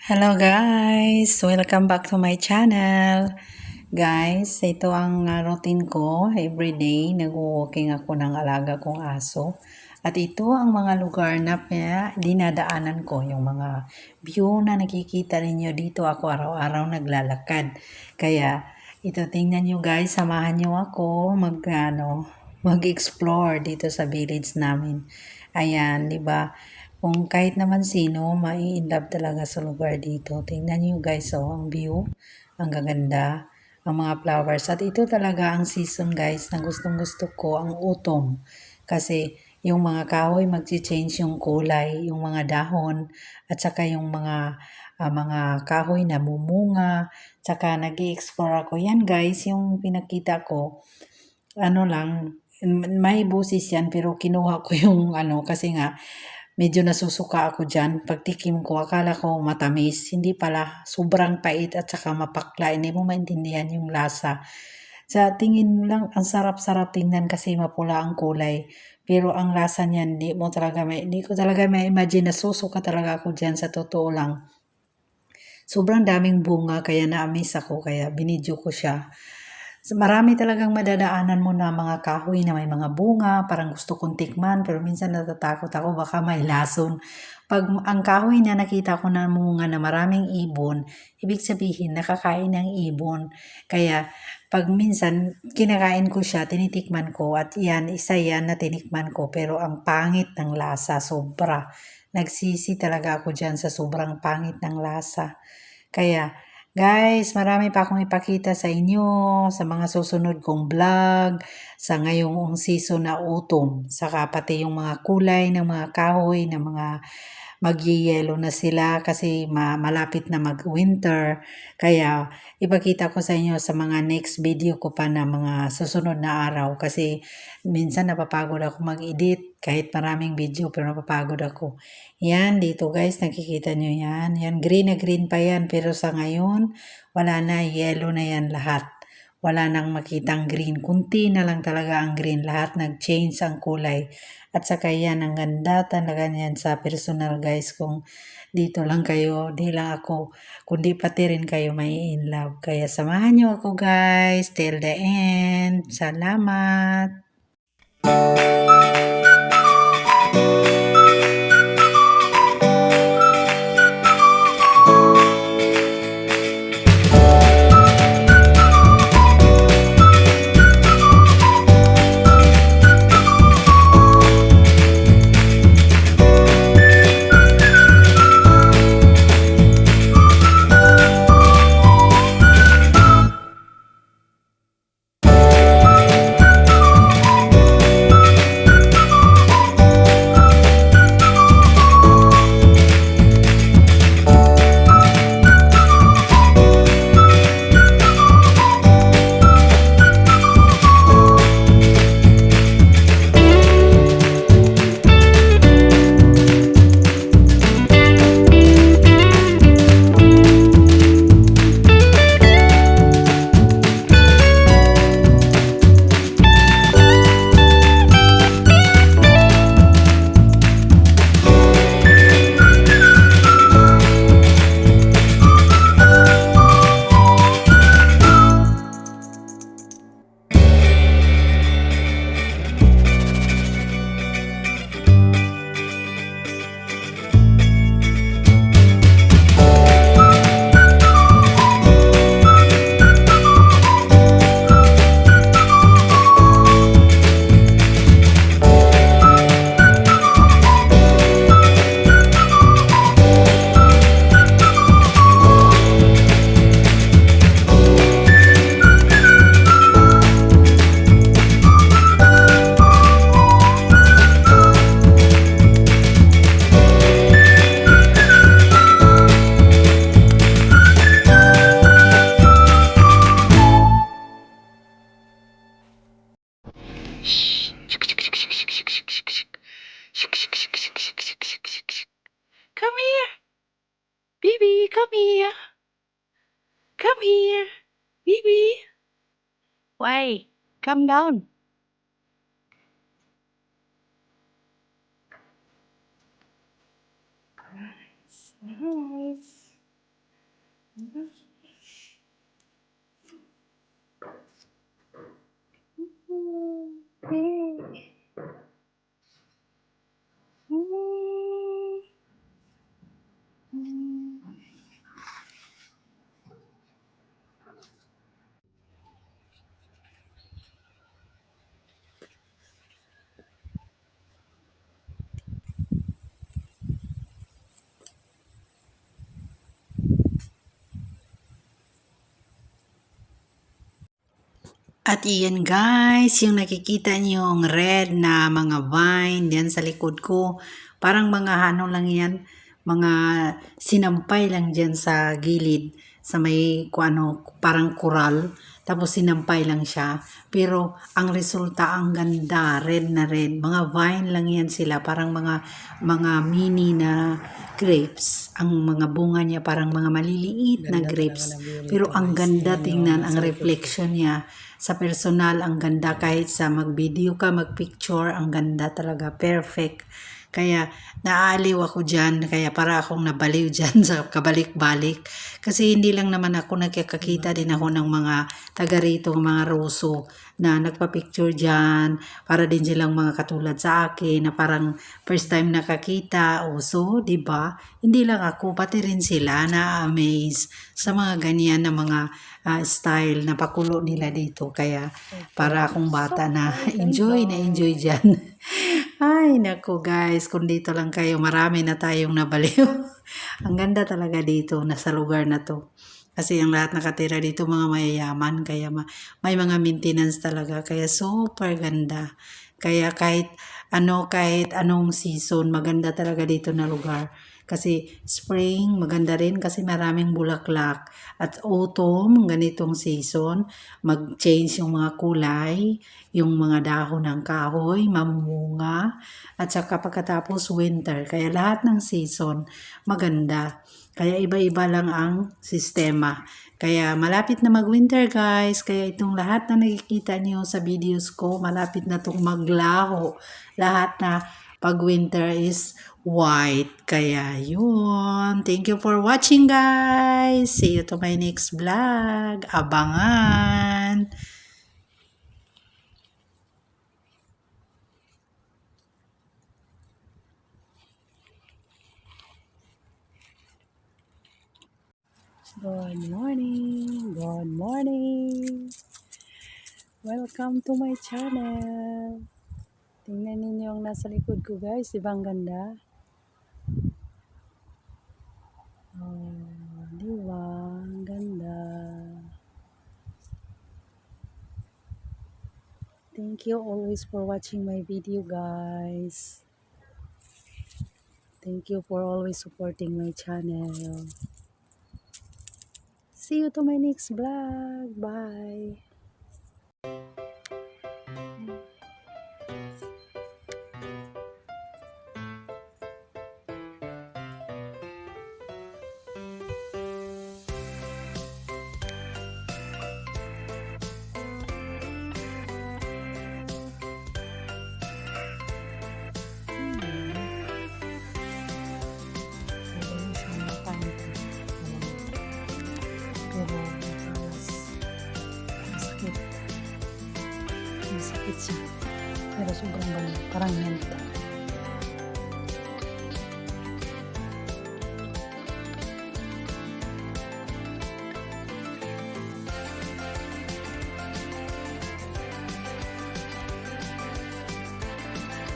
Hello guys! Welcome back to my channel. Guys, ito ang routine ko. Everyday, nag-walking ako ng alaga kong aso. At ito ang mga lugar na dinadaanan ko. Yung mga view na nakikita ninyo dito ako araw-araw naglalakad. Kaya, ito tingnan nyo guys, samahan nyo ako mag-explore dito sa village namin. Ayan, di ba? Kung kahit naman sino, mai-inlove talaga sa lugar dito. Tingnan niyo guys, ang view. Ang gaganda. Ang mga flowers. At ito talaga ang season guys na gustong gusto ko, ang autumn. Kasi yung mga kahoy magchi-change yung kulay, yung mga dahon, at saka yung mga kahoy na mumunga, saka nag-i-explore ako. Yan guys, yung pinakita ko, ano lang, may busis yan pero kinuha ko yung kasi nga medyo nasusuka ako dyan. Pagtikim ko, akala ko matamis. Hindi pala. Sobrang pait at saka mapakla. Hindi mo maintindihan yung lasa. Sa tingin lang, ang sarap-sarap tingnan kasi mapula ang kulay. Pero ang lasa niyan, hindi ko talaga may imagine na susuka talaga ako dyan sa totoo lang. Sobrang daming bunga kaya na-amaze ako kaya binidyo ko siya. So, marami talagang madadaanan mo na mga kahoy na may mga bunga, parang gusto kong tikman, pero minsan natatakot ako, baka may lason. Pag ang kahoy na nakita ko na munga na maraming ibon, ibig sabihin nakakain ng ibon. Kaya pag minsan kinakain ko siya, tinitikman ko at yan, isa yan na tinikman ko, pero ang pangit ng lasa, sobra. Nagsisi talaga ako dyan sa sobrang pangit ng lasa. Kaya, guys, marami pa akong ipakita sa inyo sa mga susunod kong vlog, sa ngayong season na autumn, saka pati yung mga kulay ng mga kahoy, ng mga mag-yellow na sila kasi malapit na mag-winter. Kaya ipakita ko sa inyo sa mga next video ko pa na mga susunod na araw kasi minsan napapagod ako mag-edit kahit maraming video pero napapagod ako. Yan, dito guys, nakikita nyo yan. Yan, green na green pa yan pero sa ngayon, wala na, yellow na yan lahat. Wala nang makitang green. Kunti na lang talaga ang green. Lahat nag-change ang kulay. At saka yan, ang ganda talaga yan sa personal guys. Kung dito lang kayo, di lang ako, kundi pati rin kayo may in love. Kaya samahan nyo ako guys, till the end. Salamat! Come here, baby, come here. Come here, baby. Why? Come down. Nice. At iyan guys, yung nakikita niyong red na mga vine diyan sa likod ko. Parang mga ano lang yan, mga sinampay lang diyan sa gilid. Sa may ano, parang kural. Tapos sinampay lang siya. Pero ang resulta ang ganda, red na red. Mga vine lang yan sila, parang mga mini na grapes. Ang mga bunga niya parang mga maliliit na grapes. Pero ang ganda tingnan, ang reflection niya. Sa personal, ang ganda kahit sa mag-video ka, mag-picture, ang ganda talaga, perfect. Kaya naaaliw ako dyan, kaya para akong nabaliw dyan sa kabalik-balik. Kasi hindi lang naman ako nagkakakita din ako ng mga taga rito, mga Roso na nagpa-picture dyan, para din silang mga katulad sa akin na parang first time nakakita. So, di ba? Hindi lang ako, pati rin sila na-amaze sa mga ganyan na mga style na pakulo nila dito. Kaya para akong bata na enjoy dyan. Ay, naku guys, kung dito lang kayo, marami na tayong nabaliw. Ang ganda talaga dito, nasa lugar na to. Kasi ang lahat nakatira dito mga mayayaman, kaya may mga maintenance talaga, kaya super ganda. Kaya kahit anong season, maganda talaga dito na lugar. Kasi spring, maganda rin kasi maraming bulaklak. At autumn, ganitong season, mag-change yung mga kulay, yung mga dahon ng kahoy, mamumunga. At saka pagkatapos winter, kaya lahat ng season, maganda. Kaya iba-iba lang ang sistema. Kaya malapit na mag-winter guys. Kaya itong lahat na nakikita niyo sa videos ko, malapit na itong maglaho. Lahat na pag-winter is white. Kaya yun. Thank you for watching guys. See you to my next vlog. Abangan. Good morning. Good morning. Welcome to my channel. Tingnan ninyo ang nasa likod ko guys. Diba ang ganda? Oh, diba? Ang ganda. Thank you always for watching my video guys. Thank you for always supporting my channel. See you to my next vlog. Bye. Pero masakit siya. Pero sobrang bango. Parang menta.